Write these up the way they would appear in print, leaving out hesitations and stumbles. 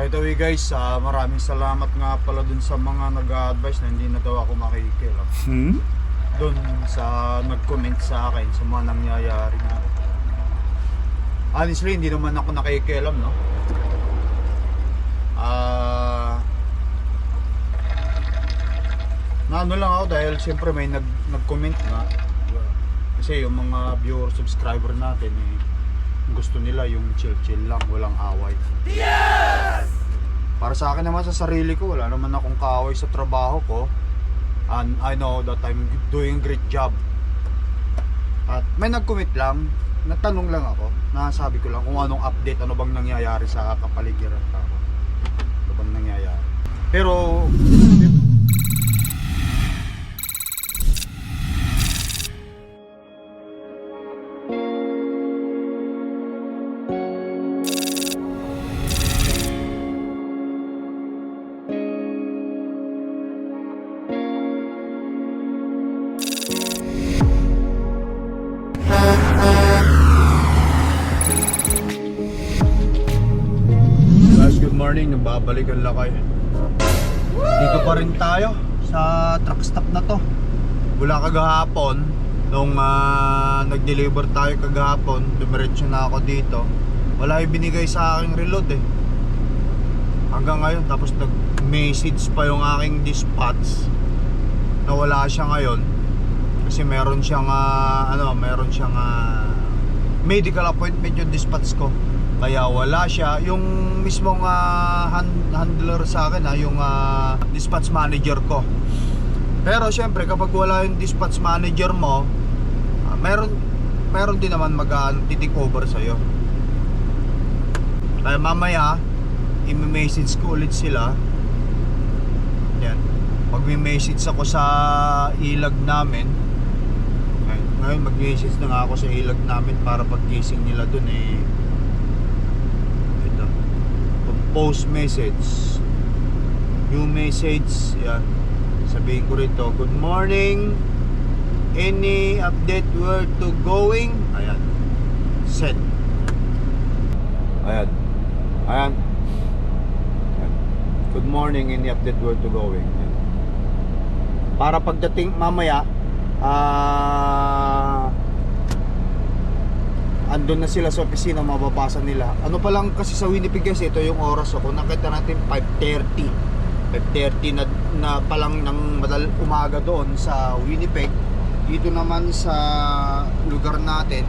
By the way guys, maraming salamat nga pala dun sa mga nag-a-advise na hindi na daw ako makikialam. Dun sa nag-comment sa akin sa mga nangyayari nga. Honestly, hindi naman ako nakikialam, no? Naano lang ako dahil siyempre may nag-comment nga. Kasi yung mga viewer, subscriber natin gusto nila yung chill-chill lang, walang away. Yes! Para sa akin naman, sa sarili ko, wala naman akong kaaway sa trabaho ko. And I know that I'm doing a great job. At may nag-comment lang, natanong lang ako, nasabi ko lang kung anong update, ano bang nangyayari sa kapaligiran tao. Ano bang nangyayari. Pero morning, nababalikan lakay. Dito pa rin tayo sa truck stop na to. Mula kagahapon, nung nag-deliver tayo kagahapon, dumiretso na ako dito. Wala yung binigay sa aking reload hanggang ngayon. Tapos nag-message pa yung aking dispatch na wala siya ngayon kasi meron siyang medical appointment yung dispatch ko. Kaya wala siya. Yung mismong handler sa akin, yung dispatch manager ko. Pero syempre kapag wala yung dispatch manager mo, meron din naman mag-take over sa'yo. Kaya mamaya i-message ko ulit sila. Yan. Pag may message ako sa ilag namin, ngayon mag-message na nga ako sa ilag namin para pag gising nila dun post message, new message, yan. Sabihin ko rito, good morning, any update where to going, ayan, send. Ayan, good morning, any update where to going, ayan. Para pagdating mamaya andun na sila sa opisina, mababasa nila. Ano pa lang kasi sa Winnipeg guys, ito yung oras ako. Nakita natin 5:30 na palang ng umaga doon sa Winnipeg. Dito naman sa lugar natin,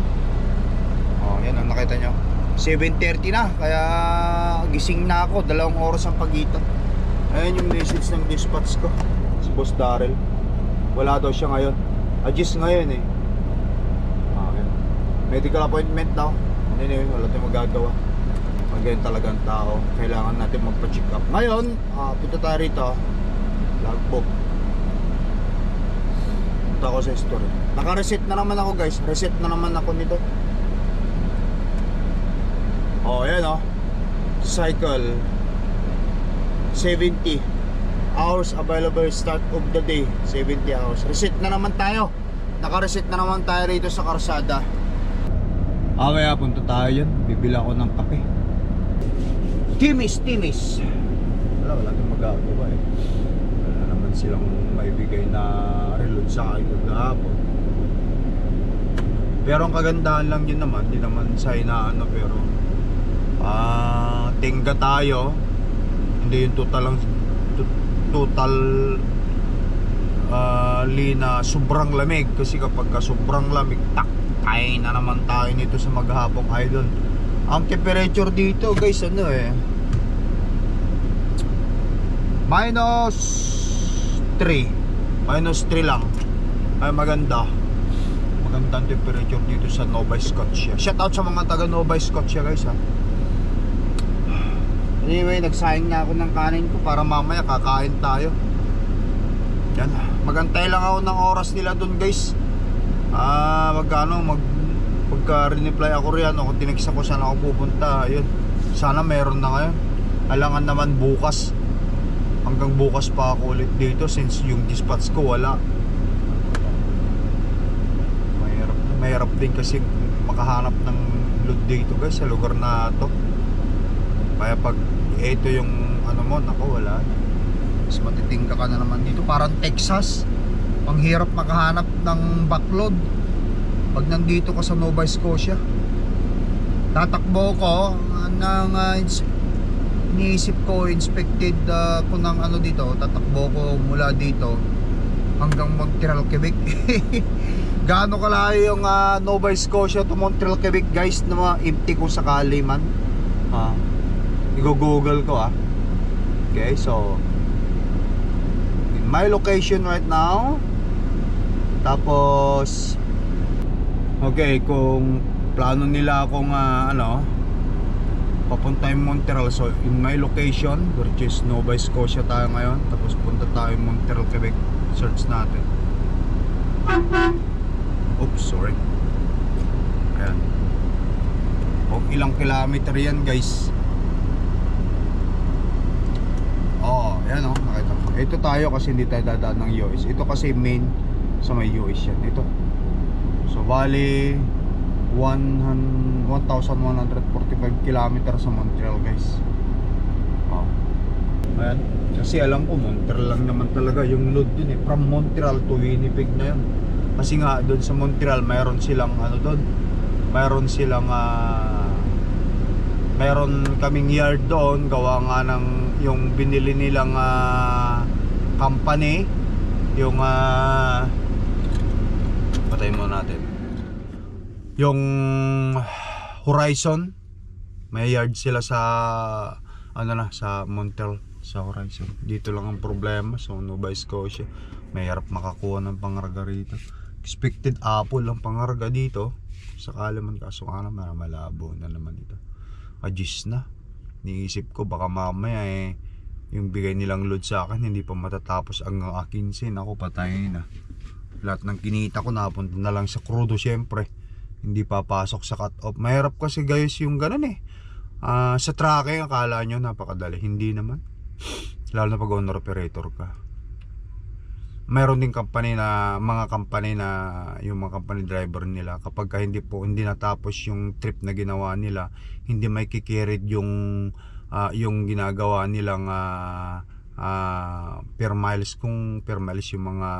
yan ang nakita nyo, 7:30 na. Kaya gising na ako, 2 oras ang pagitan. Ayan yung message ng dispatch ko, si Boss Darrell. Wala daw siya ngayon, adjust ngayon medical appointment daw. Anyway, wala tayong magagawa. Magayon talagang tao. Kailangan natin magpa-check up. Ngayon, punta tayo rito. Logbook. Punta ako sa store. Naka-reset na naman ako guys. Reset na naman ako nito. Ayan cycle 70 hours available start of the day. 70 hours. Reset na naman tayo. Naka-reset na naman tayo rito sa karsada. Kaya punta tayo dyan. Bibila ako ng kape. Timis. Wala tayong magagawa Wala naman silang maibigay na reload sa akin kagahapon. Pero ang kagandahan lang yun naman, di naman sa inaano, pero tingga tayo. Hindi yung total lina sobrang lamig. Kasi kapag sobrang lamig, ay na naman tayo nito sa maghapong idol. Ang temperature dito guys minus 3 lang. Ay magandang temperature dito sa Nova Scotia. Shout out sa mga taga Nova Scotia guys Anyway, nagsayang na ako ng kanin ko para mamaya kakain tayo. Yan, magantay lang ako ng oras nila dun guys. Pagka-reply ako riyan kung tinigsa ko saan ako pupunta, yun. Sana meron na ngayon. Alangan naman bukas. Hanggang bukas pa ako ulit dito since yung dispatch ko wala. Mahirap din kasi makahanap ng load dito guys sa lugar na to. Kaya pag ito yung ano mo, nako wala na. Mas matitingka ka na naman dito, parang Texas. Ang hirap makahanap ng backload pag nandito ka sa Nova Scotia. Tatakbo ko ng iniisip ko, inspected ko ng ano dito. Tatakbo ko mula dito hanggang Montreal, Quebec. Gaano kalayo yung Nova Scotia to Montreal, Quebec guys, na mga empty kung sakali man. I-google ko Okay, so in my location right now. Tapos okay, kung plano nila akong papunta yung Montreal, so in my location, which is Nova Scotia tayo ngayon, tapos punta tayo Montreal, Quebec. Search natin. Oops, sorry. Ayan. O ilang kilometer yan guys. Ayan nakita ko. Ito tayo kasi hindi tayo dadaan ng US. Ito kasi main sa may US yan. Ito. So bali 1,145 kilometer sa Montreal guys. Ayan. Kasi alam ko Montreal lang naman talaga yung load dun from Montreal to Winnipeg na yun. Kasi nga doon sa Montreal mayroon silang doon. Mayroon silang mayroon kaming yard doon, gawa nga ng yung binili nilang company, yung patayin mo natin yung Horizon. May yard sila sa sa Montreal, sa Horizon. Dito lang ang problema sa Nova Scotia, may harap makakuha ng pangarga rito. Expected apple ang pangarga dito sakali man, kaso nga naman malabo na naman dito. Adjust na. Niisip ko baka mamaya yung bigay nilang load sa akin hindi pa matatapos ang 15. Ako patay na. Lahat ng kinita ko napunta na lang sa crudo syempre. Hindi papasok sa cut off. Mahirap kasi guys yung ganun sa tracking akala nyo napakadali. Hindi naman. Lalo na pag owner operator ka. Mayroon din mga company na yung mga company driver nila kapag hindi natapos yung trip na ginawa nila, hindi may kikirid yung ginagawa nilang per miles, kung per miles yung mga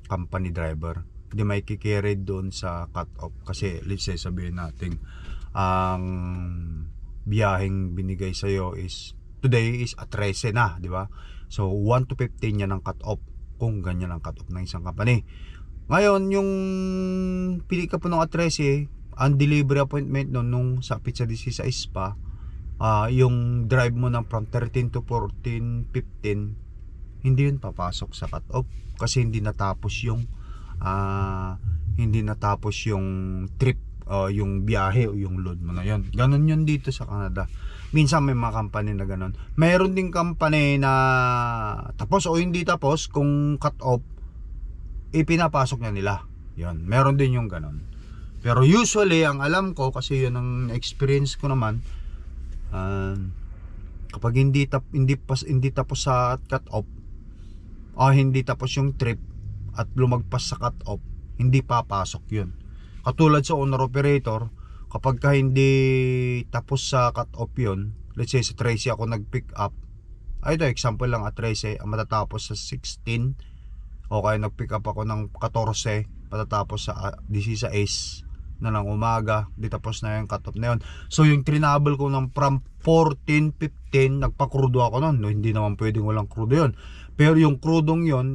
company driver, hindi may kikirid doon sa cut off. Kasi let's say sabihin natin ang biyaheng binigay sa'yo is today is at 13 na, di ba? So 1 to 15 yan ang cut off, kung ganyan ang cut off ng isang company. Ngayon yung pili ka po ng at 13, ang delivery appointment nung sa Pizza 16 pa, yung drive mo ng from 13 to 14, 15, hindi yun papasok sa cut off kasi hindi natapos yung trip, yung biyahe o yung load mo na yun. Ganon yun dito sa Canada. Minsan may mga company na ganon. Mayroon din company na tapos o hindi tapos, kung cut off ipinapasok na nila. Yun, meron din yung ganon. Pero usually ang alam ko, kasi yun ang experience ko naman, kapag hindi tapos sa cut off, hindi tapos yung trip at lumagpas sa cut off, hindi papasok yun. Katulad sa owner operator, kapag hindi tapos sa cut off yun, let's say sa 13 ako nag-pick up, ito example lang, at 13 ang matatapos sa 16, o kaya nag-pick up ako ng 14, matatapos sa 16 na ng umaga, di tapos na yung cut off na yun. So yung trinable ko ng from 14, 15, nagpa-crudo ako nun. No, hindi naman pwedeng walang crudo yun. Pero yung crudong yun,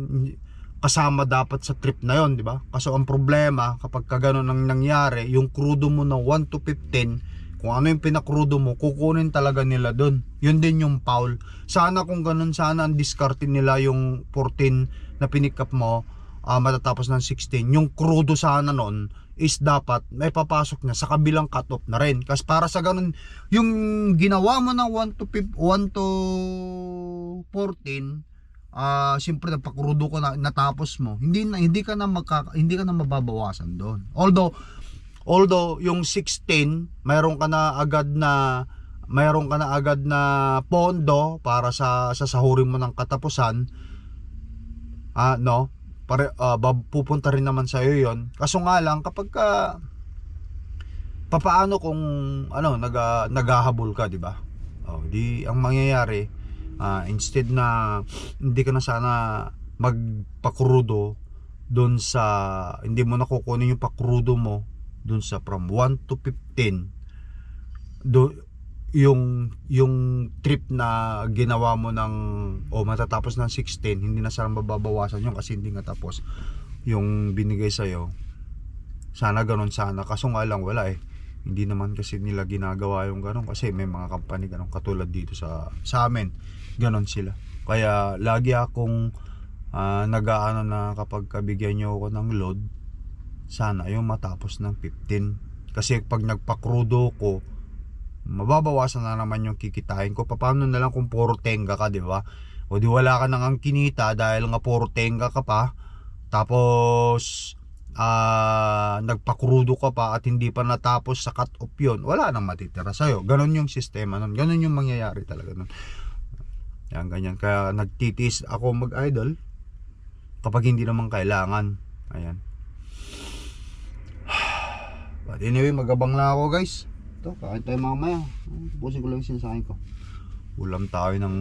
kasama dapat sa trip na yon, di ba? Kaso ang problema kapag kagano nang nangyari, yung crudo mo na 1 to 15, kung ano yung pinakrudo mo, kukunin talaga nila doon. Yun din yung foul. Sana kung ganun, sana ang discardin nila yung 14 na pinick up mo, matatapos ng 16. Yung crudo sana noon is dapat may papasok na sa kabilang cut off na rin. Kasi para sa ganun, yung ginawa mo ng 1 to 14, siyempre nagpakrudo ko na natapos mo, hindi ka na mababawasan doon. Although yung 16 mayroon ka na agad na pondo para sa sahurin mo ng katapusan, pupunta rin naman sa iyo yon. Kaso nga lang kapag papaano kung naghahabol ka, di ba? Di ang mangyayari, instead na hindi ka na sana magpakrudo doon sa, hindi mo na kukunin yung pakrudo mo doon sa from 1 to 15 yung trip na ginawa mo ng matatapos ng 16, hindi na sana mababawasan yun kasi hindi nga tapos yung binigay sa'yo. Sana ganun sana, kaso nga lang wala hindi naman kasi nila ginagawa yung ganun kasi may mga company ganun katulad dito sa amin, ganun sila. Kaya lagi akong nag-aano na kapag kabigyan nyo ako ng load, sana yung matapos ng 15 kasi pag nagpakrudo ko, mababawasan na naman yung kikitain ko. Paano na lang kung puro tenga ka, di ba? O di wala ka nang kinita dahil nga puro tenga ka pa, tapos nagpakrudo ka pa at hindi pa natapos sa cut off yun, wala nang matitira sa'yo. Ganon yung sistema nun, ganon yung mangyayari talaga nun. Yan, ganyan. Kaya nagtitis ako mag-idle kapag hindi naman kailangan. Ayan. But anyway, magabang na ako guys. Ito, kain tayo mamaya. Busin ko lang yung sinasahin ko. Ulam tayo ng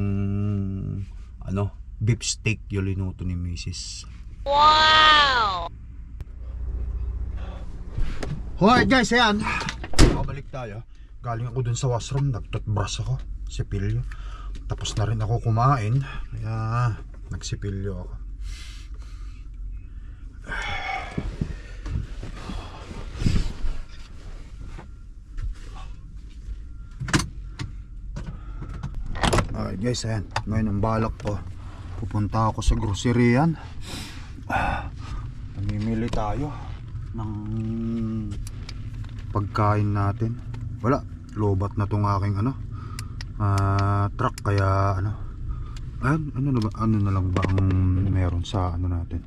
beef steak yung linuto ni Mrs. Wow! Alright guys, ayan. Babalik tayo. Galing ako dun sa washroom, nag-toothbrush ako, sipilyo. Tapos na rin ako kumain, kaya nagsipilyo ako. Alright guys, ayan. Ngayon ang balak ko, pupunta ako sa groceryan. Namimili tayo ng pagkain natin. Wala, lobat na tong aking truck, kaya ano na lang ba ang meron sa natin.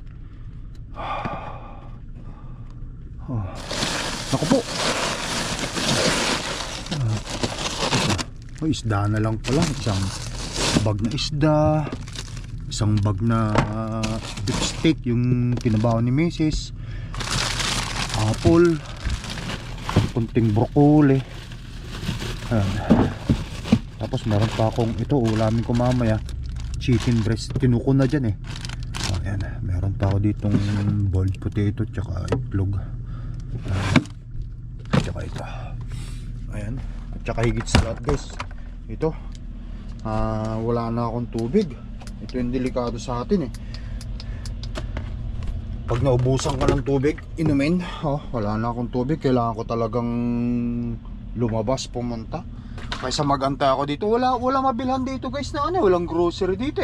Naku po, isda na lang pala. Isang bag na isda, isang bag na beef steak yung tinabaho ni Mrs. Apple, kunting broccoli. Tapos meron pa akong ito, ulamin ko mamaya, chicken breast, tinuko na dyan ayan, meron pa ako ditong boiled potato tsaka itlog, tsaka ito, ayan, tsaka higit sa lahat guys, ito wala na akong tubig. Ito yung delikado sa atin pag naubusan ka ng tubig, inumin. Wala na akong tubig, kailangan ko talagang lumabas, pumunta. Kaysa magantay ako dito, wala mabilhan dito guys na walang grocery dito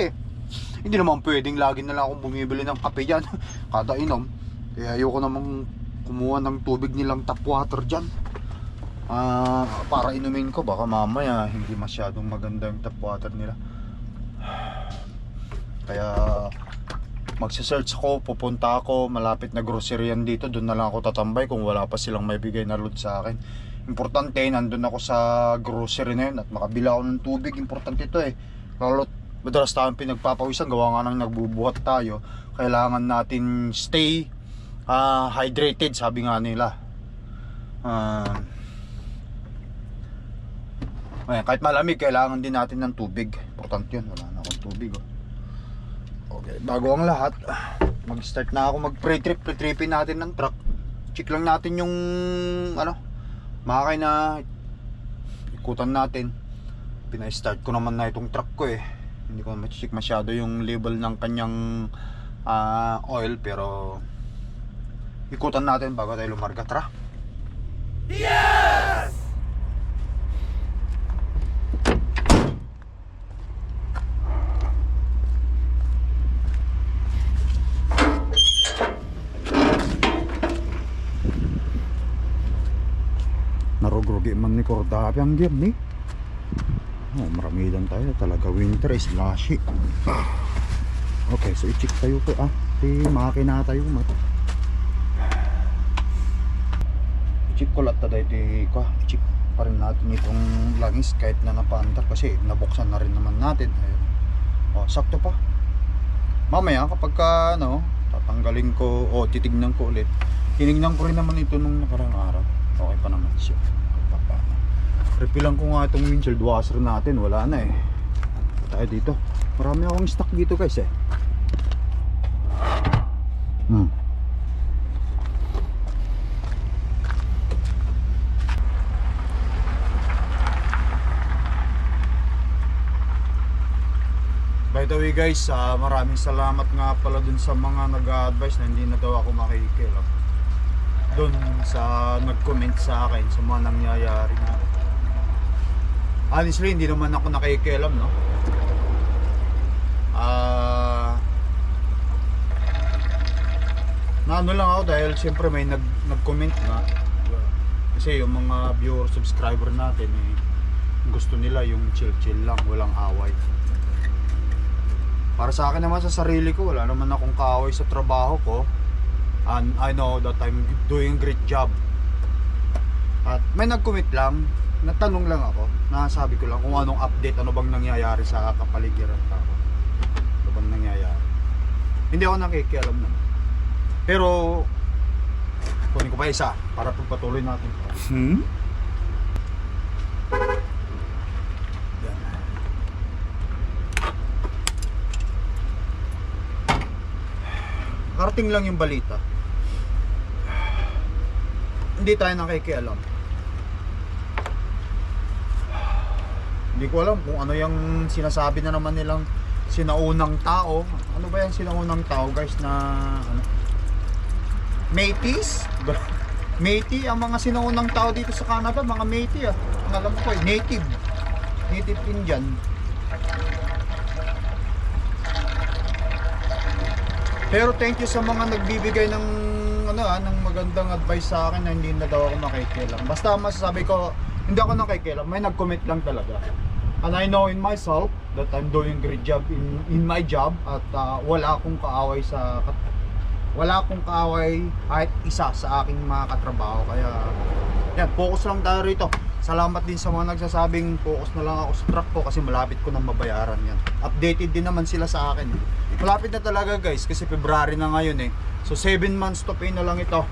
Hindi naman pwedeng lagi na lang akong bumibili ng kape dyan kada inom. Kaya ayoko namang kumuha ng tubig nilang tap water dyan para inumin ko, baka mamaya hindi masyadong maganda yung tap water nila. Kaya magsa-search ako, pupunta ako malapit na groceryan dito, doon na lang ako tatambay kung wala pa silang may bigay na load sa akin. Importante, nandun ako sa grocery na yun at makabila ako ng tubig. Importante ito lalo madalas tayong pinagpapawisan, gawa nga nang nagbubuhat tayo. Kailangan natin stay hydrated, sabi nga nila. Kahit malamig, kailangan din natin ng tubig. Importante yun, wala na akong tubig Okay, bago ang lahat, mag-start na ako mag-pre-tripin natin ng truck. Check lang natin yung makina, ikutan natin. Pina-start ko naman na itong truck ko hindi ko ma-check masyado yung label ng kanyang oil, pero ikutan natin bago tayo lumarga. Tara! Yes! Narogrogi man ni Cordavi ang gear ni. Maramidan tayo talaga, winter is lashy. Okay, so i-check tayo po makina tayo i-check ko lahat tayo i-check pa rin natin itong langis kahit na napaandar kasi nabuksan na rin naman natin. Sakto pa. Mamaya kapag tatanggalin ko titignan ko ulit. Tinignan ko rin naman ito nung nakarang araw. Okay pa naman siya. Repilan ko nga itong windshield washer natin, wala na eh. Tayo dito. Marami akong stock dito guys eh. By the way guys, maraming salamat nga pala dun sa mga nag-a-advise na hindi na daw ako makikialam. Dun sa nag-comment sa akin sa mga nangyayari nga. Honestly, hindi naman ako nakikialam, no? Naano lang ako dahil siyempre may nag-comment nga. Kasi yung mga viewer, subscriber natin gusto nila yung chill-chill lang, walang away. Para sa akin naman, sa sarili ko, wala naman akong kaaway sa trabaho ko. And I know that I'm doing a great job. At may nag-comment lang, natanong lang ako, nasabi ko lang kung anong update, ano bang nangyayari sa kapaligiran tao. Ano bang nangyayari. Hindi ako nakikialam naman. Pero kunin ko pa isa para pagpatuloy natin. Karating lang yung balita. Hindi tayo nakikialam. Hindi ko alam kung ano yung sinasabi na naman nilang sinaunang tao. Ano ba yung sinaunang tao guys na ano? Métis? Métis ang mga sinaunang tao dito sa Canada, mga Métis ah. Ang alam ko native Indian. Pero thank you sa mga nagbibigay ng ng magandang advice sa akin na hindi na daw ako makikialam. Basta masasabi ko, hindi ako nakikialam. May nag-comment lang talaga. And I know in myself that I'm doing a great job in my job at wala akong kaaway kahit isa sa aking mga katrabaho. Kaya yan, focus lang tayo rito. Salamat din sa mga nagsasabing focus na lang ako sa truck ko kasi malapit ko nang mabayaran yan. Updated din naman sila sa akin. Malapit na talaga guys kasi February na ngayon eh. So 7 months to pay na lang ito.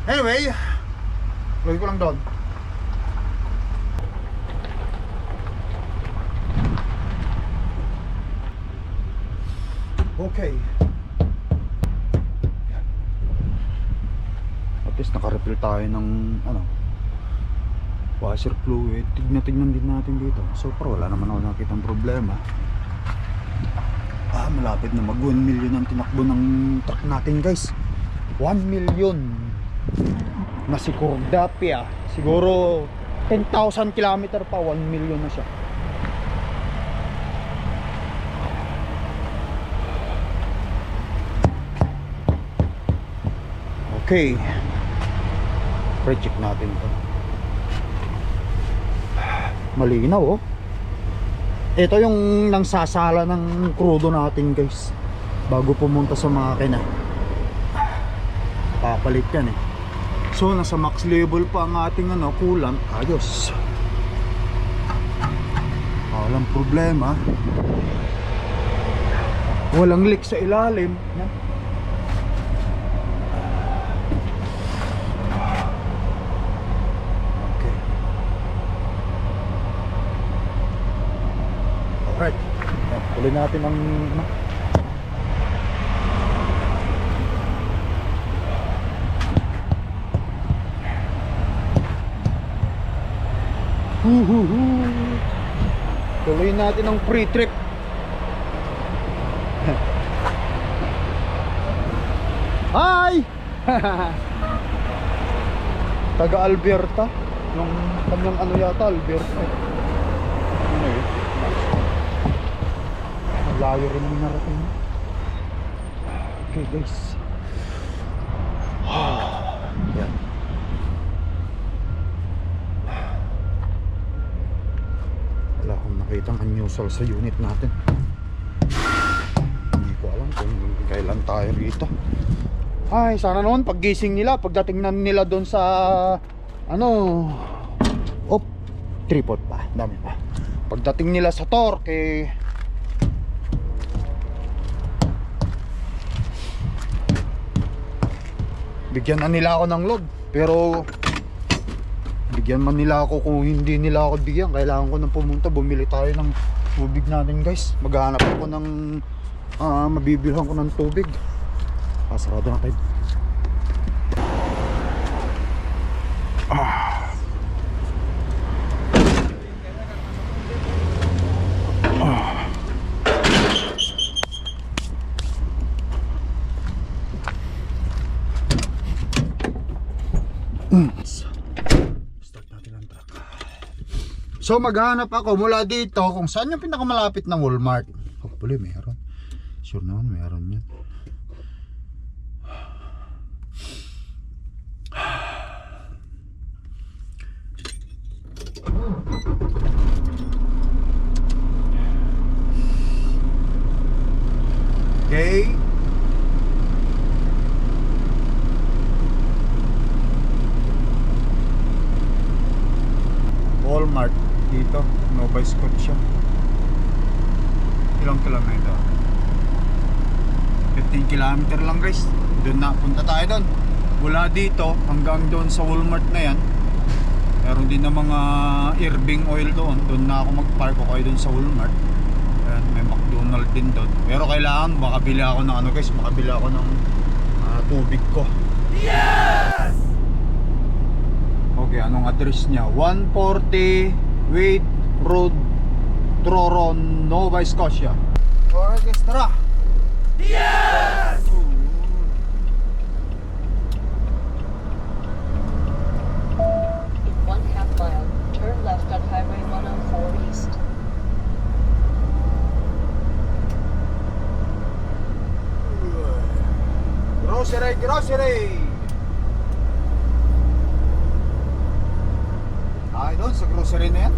Anyway, lagay ko lang doon. Okay. At least naka-refill tayo ng washer fluid. Tignan din natin dito. So far wala naman ako nakitang problema. Malapit na mag 1 million ang tinakbo ng truck natin guys. 1 million na si Cordapia. Siguro 10,000 kilometer pa, 1 million na siya. Okay, pre-check natin ito. Malinaw oh. Ito yung nangsasala ng krudo natin guys bago pumunta sa makina. Papalit yan eh. So nasa max level pa ang ating coolant. Ayos. Walang problema. Walang leak sa ilalim. Alright, tuloy natin ang tuloy natin ang pre-trip. Hi! Taga Alberta. Yung kanyang yata Alberta. Layo rin yung narating. Okay guys. Yan. Wala akong nakitang unusual sa unit natin. Hindi ko alam kung kailan tayo rito. Ay, sana noon paggising nila, pagdating na nila doon sa tripod pa, dami pa. Pagdating nila sa Torque, bigyan na nila ako ng load. Pero Bigyan man nila ako, kung hindi nila ako bigyan, kailangan ko nang pumunta, bumili tayo ng tubig natin guys. Maghahanap ako ng mabibilhan ko ng tubig. Sarado na tayo. Start natin ang truck. So maghanap ako mula dito kung saan yung pinakamalapit ng Walmart. Hopefully meron. Sure naman meron yan. Okay. Walmart dito, Nova Scotia. Ilang kilometer? 15 kilometer lang guys. Doon na, punta tayo doon. Mula dito hanggang doon sa Walmart na yan. Meron din na mga Irving oil doon. Doon na ako mag-park o kayo doon sa Walmart. Ayan, may McDonald's din doon. Pero kailangan makabili ako ng ano guys, makabili ako ng tubig ko. Yes! Okay, anong address niya? 140 Wade Road, Troron, Nova Scotia. Alright guys, tara! Yes! 1/2 mile, turn left on Highway 104 East. Grocery, grocery! Ay, doon sa grocery na yan.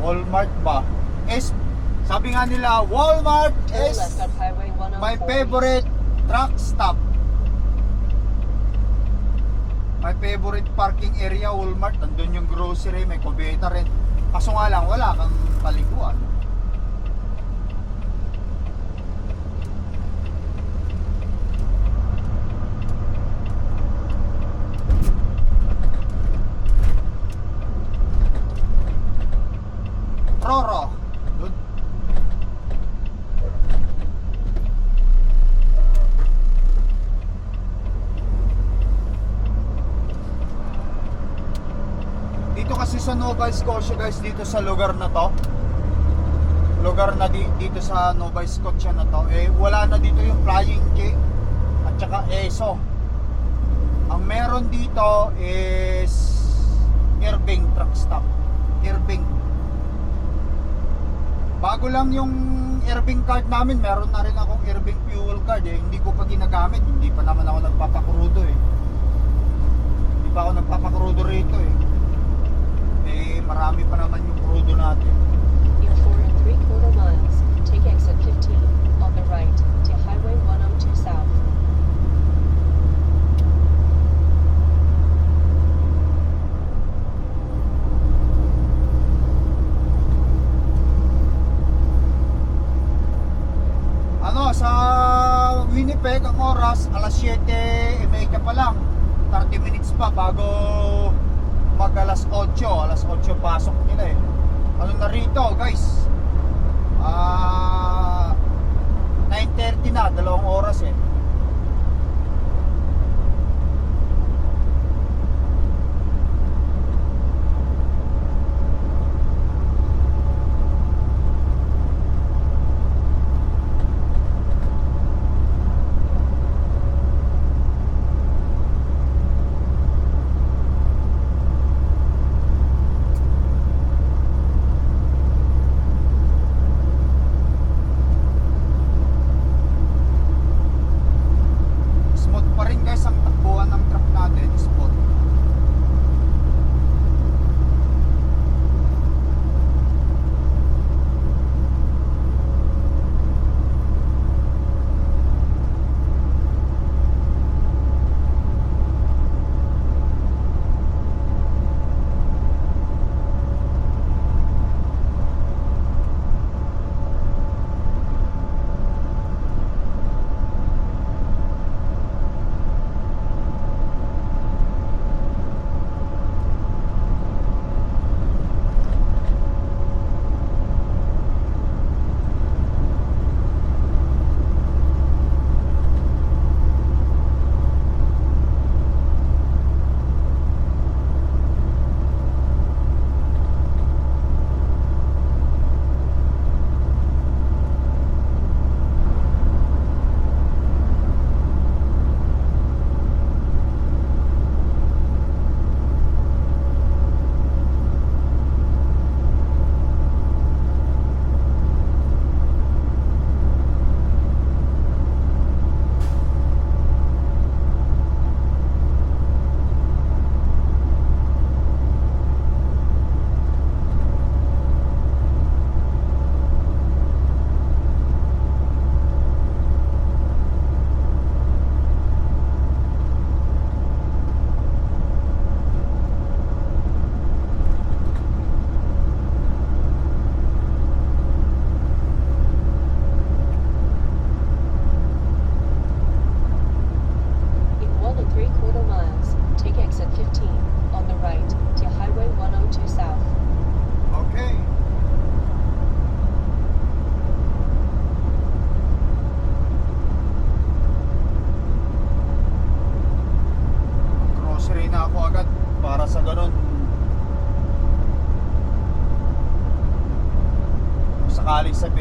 Walmart ba? Sabi nga nila, Walmart Turn is left on Highway 104 my favorite truck stop. My favorite parking area, Walmart. Nandun yung grocery, may kubeta rin. Kaso nga lang, wala kang paliguan. Roro. Doon. Dito kasi sa Nova Scotia guys, dito sa lugar na to, dito sa Nova Scotia na to, wala na dito yung Flying J at saka ESO. Ang meron dito is Irving truck stop. Irving. Bago lang yung Irving card namin, meron na rin akong Irving fuel card hindi ko pa ginagamit, hindi pa naman ako nagpapakrudo Hindi pa ako nagpapakrudo rito marami pa naman yung crudo natin. In 4 3/4 miles, take exit 15 on the right to Highway 102 South. Sa Winnipeg ang oras alas 7:30 pa lang, 30 minutes pa bago mag alas 8 pasok nila ano na rito guys, 9:30 na, 2 oras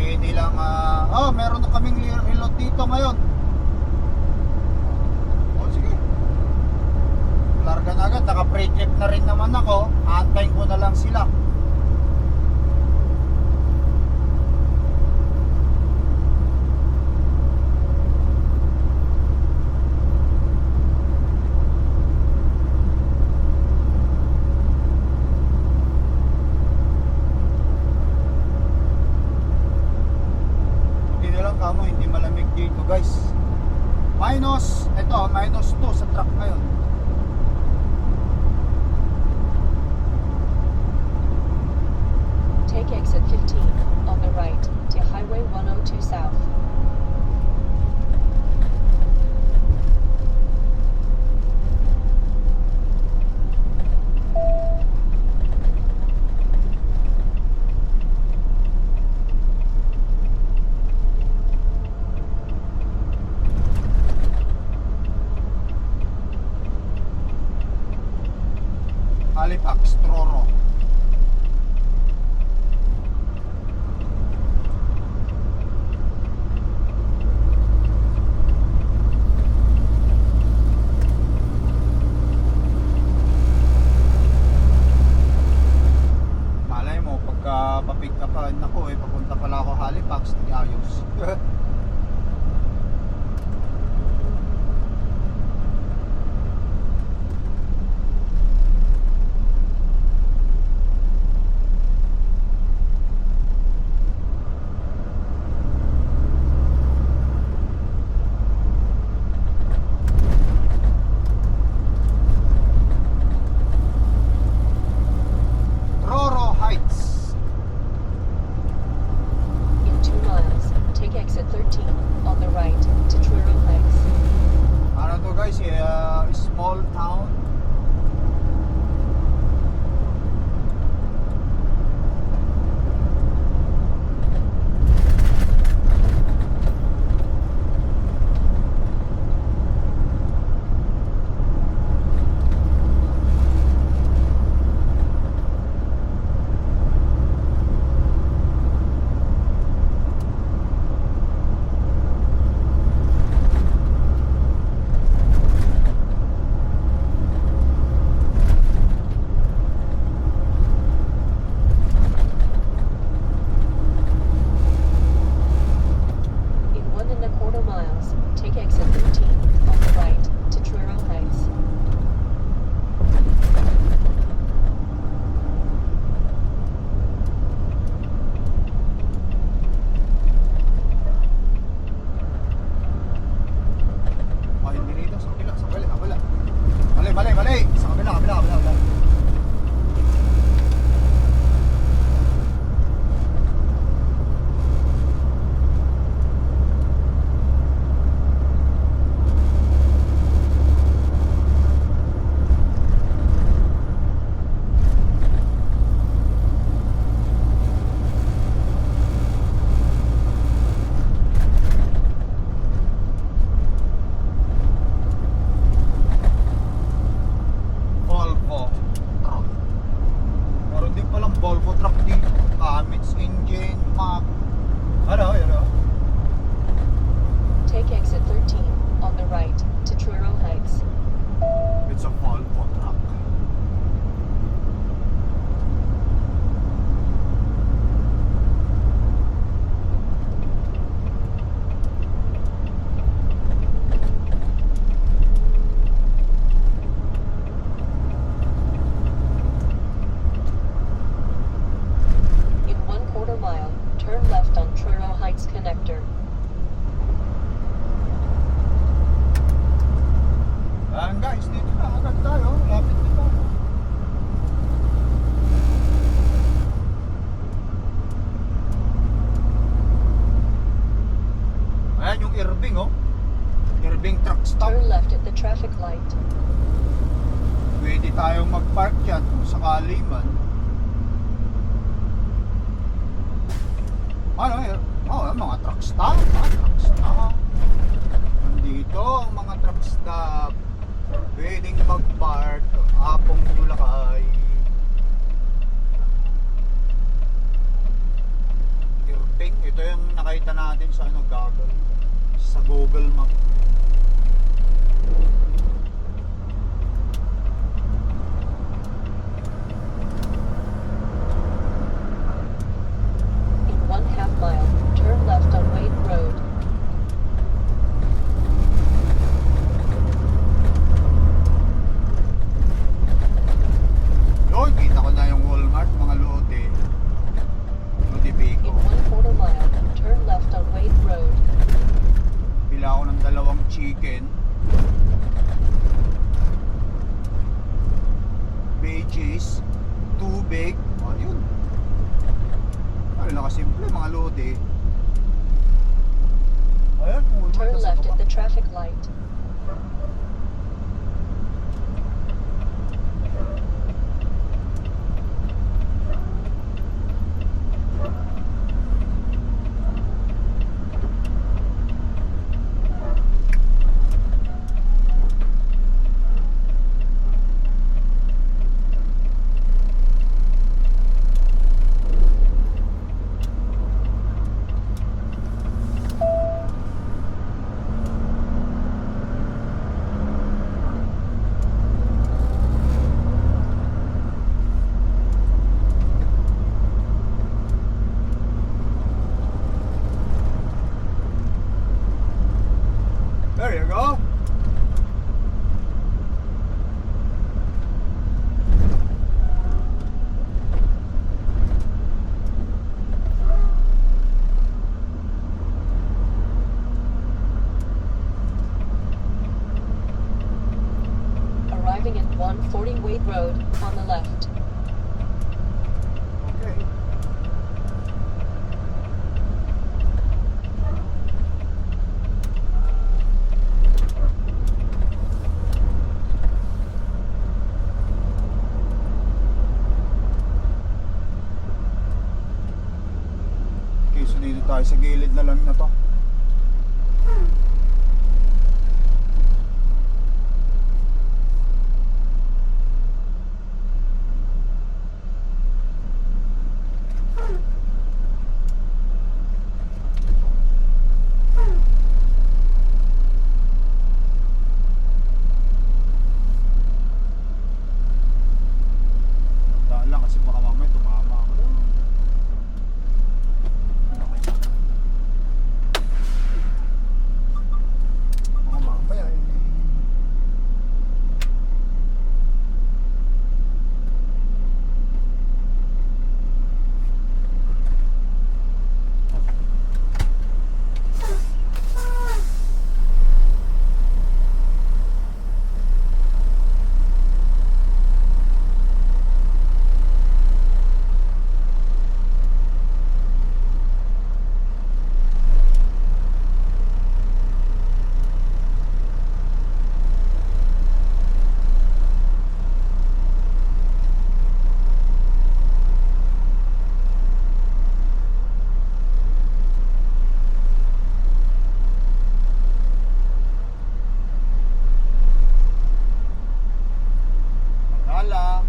Pwede lang, meron na kaming reload dito ngayon. O sige. Larga na agad, naka-pre-trip na rin naman ako. Aantayin ko na lang sila. Kamo hindi malamig dito guys. Minus 2 sa truck ngayon. Take exit 15 on the right to Highway 102 South. Halifax, Truro. Malay mo, pagka papick upan ako papunta pala ako Halifax, di ayos. Truro Heights. In 2 miles, take exit 13 on the right to Truro Heights. Ano to guys, small town. In 1.25 miles, take exit 13 on the right to Truro Heights. Oh, hindi rito. Sa kabila, sa kabila, kabila. Mali. Sa kabila. Volvo truck. Meron din palang Volvo truck dito. Cummins engine, Mack. Ano? Take exit 13 on the right to Truro Heights. It's a Volvo truck. In 1/4 mile, turn left on Truro Heights Connector. Ayan guys, dito na agad tayo. Lapit na tayo. Ayan yung Irving Irving truck stop. Turn left at the traffic light. Pwede tayong mag-park dyan kung sakali man. Mga truck stop. Nandito ang mga truck stop. Pwedeng mag-park. Apong Bulacay. Irving. Ito yung nakita natin sa ano, Google. Sa Google Map. In 1/2 mile, turn left on Wade Road. Yun, kita ko na yung Walmart, mga lote. Lote In Biko. 1/4 mile, turn left on Wade Road. Pila ako ng 2 chicken. Veggies. Tubig. Ayun. Ayun lang kasimple, mga lote. Ayan, Walmart. Turn nasa left baba. at the traffic light. There you go. Arriving at 140 Wade Road on the left. Okay. Okay, so dito tayo sa gilid na lang na to. Daan lang kasi baka mamaya tumama ako. Okay. Baka mamaya Magala.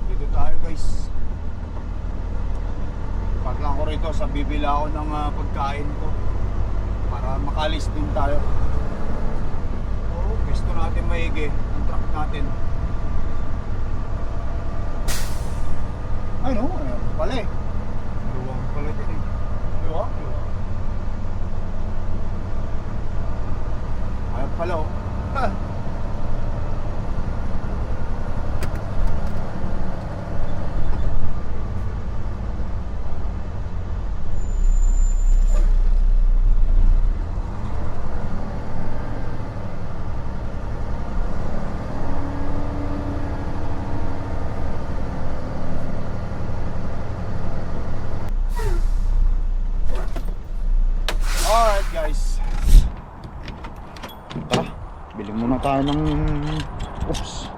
Dito tayo guys. Pag lang ko rito sa bibila ako ng pagkain ko para makalis din tayo. Oh, gusto natin maigi ang truck natin. Ay no, pala eh. Luwang pala din eh. Luwang? Ayan pala oh. Ha! Alright guys. Tara, bili muna tayo ng oops.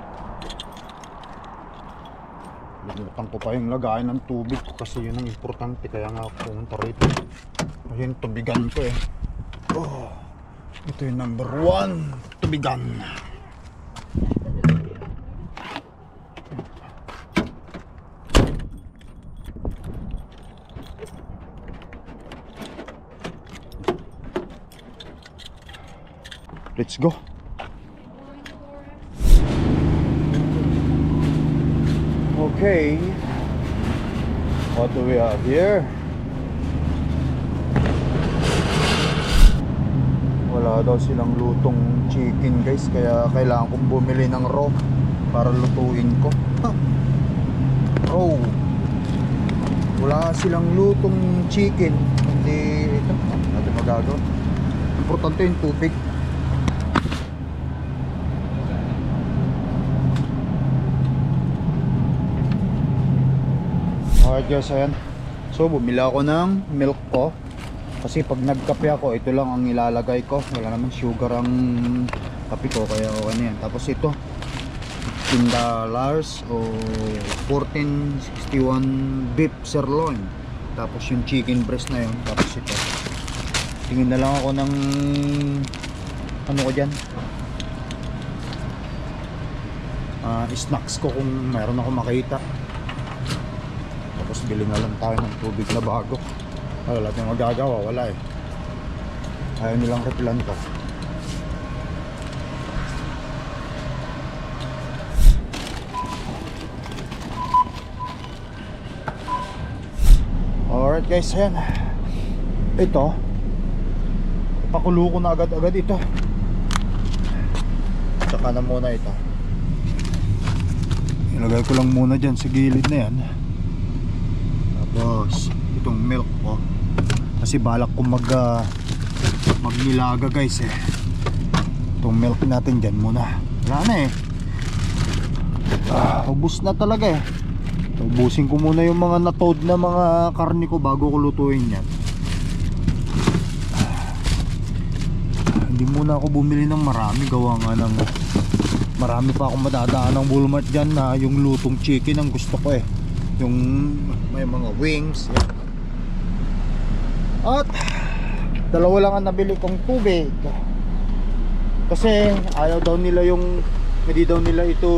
Limutan ko pa yung lagayan ng tubig ko kasi yun ang importante kaya nga ako pumunta rito. Ayun, tubigan ko eh. Oh, ito yung number 1, tubigan. Let's go. Okay. What do we have here? Wala daw silang lutong chicken guys, kaya kailangan kong bumili ng raw para lutuin ko. Raw. Wala silang lutong chicken, hindi ito. Natin magagawa. Importante yung tubig. Alright guys, ayan. So bumili ako ng milk ko. Kasi pag nagkape ako, ito lang ang ilalagay ko. Wala naman sugar ang kape ko, kaya okay na yan. Tapos ito, $15 o 14.61 beef sirloin. Tapos yung chicken breast na yun. Tapos ito, tingin na lang ako ng ano ko dyan, snacks ko kung mayroon ako makita. Tapos bili na lang tayo ng tubig na bago. Wala tayong magagawa, wala eh. Ayaw nilang repilan to. Alright guys, ayan. Ito, ipakulo ko na agad-agad ito. Tsaka na muna ito. Ilagay ko lang muna dyan sa gilid na yan. Tapos itong milk ko, kasi balak ko magnilaga guys eh. Itong milk natin dyan muna. Wala na eh. Ubus na talaga eh. Ubusin ko muna yung mga natod na mga karne ko bago ko lutuin yan. Hindi muna ako bumili ng marami, gawa nga ng marami pa akong madadaan ng Walmart dyan na yung lutong chicken ang gusto ko eh. Yung may mga wings yan. At dalawa lang ang nabili kong tubig kasi ayaw daw nila yung, hindi daw nila ito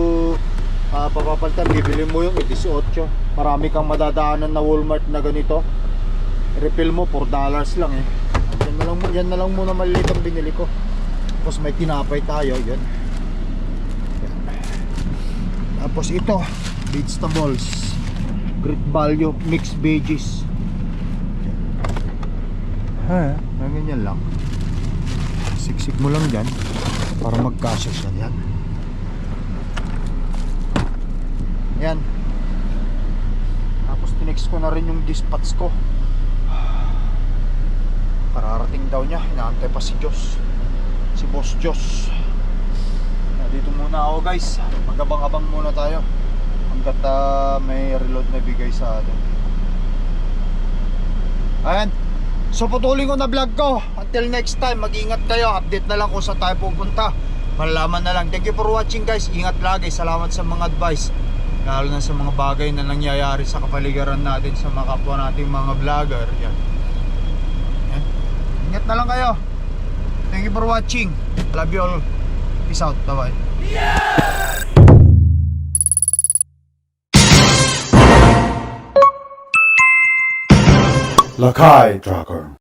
papapalitan. Bibili mo yung 18. Marami kang madadaanan na Walmart na ganito. Refill mo $4 lang eh. Yan na lang muna maliliit ang binili ko. Tapos may tinapay tayo, yan. Tapos ito, vegetables, Great Value mixed veggies. Ganyan lang. Siksik mo lang dyan para magkasya siya yan. Yan. Tapos tinext ko na rin yung dispatch ko. Kararating daw niya. Inaantay pa si Diyos, si Boss Diyos. Dito muna ako guys. Magabang-abang muna tayo hanggat may reload na bigay sa atin. Ayan. So putulin ko na vlog ko. Until next time, mag-ingat kayo. Update na lang kung saan tayo pupunta. Malalaman na lang. Thank you for watching guys. Ingat lagi. Salamat sa mga advice, lalo na sa mga bagay na nangyayari sa kapaligiran natin, sa mga kapwa nating mga vlogger. Yan. Yan. Ingat na lang kayo. Thank you for watching. Love you all. Peace out. Bye bye. Lakai Tracker.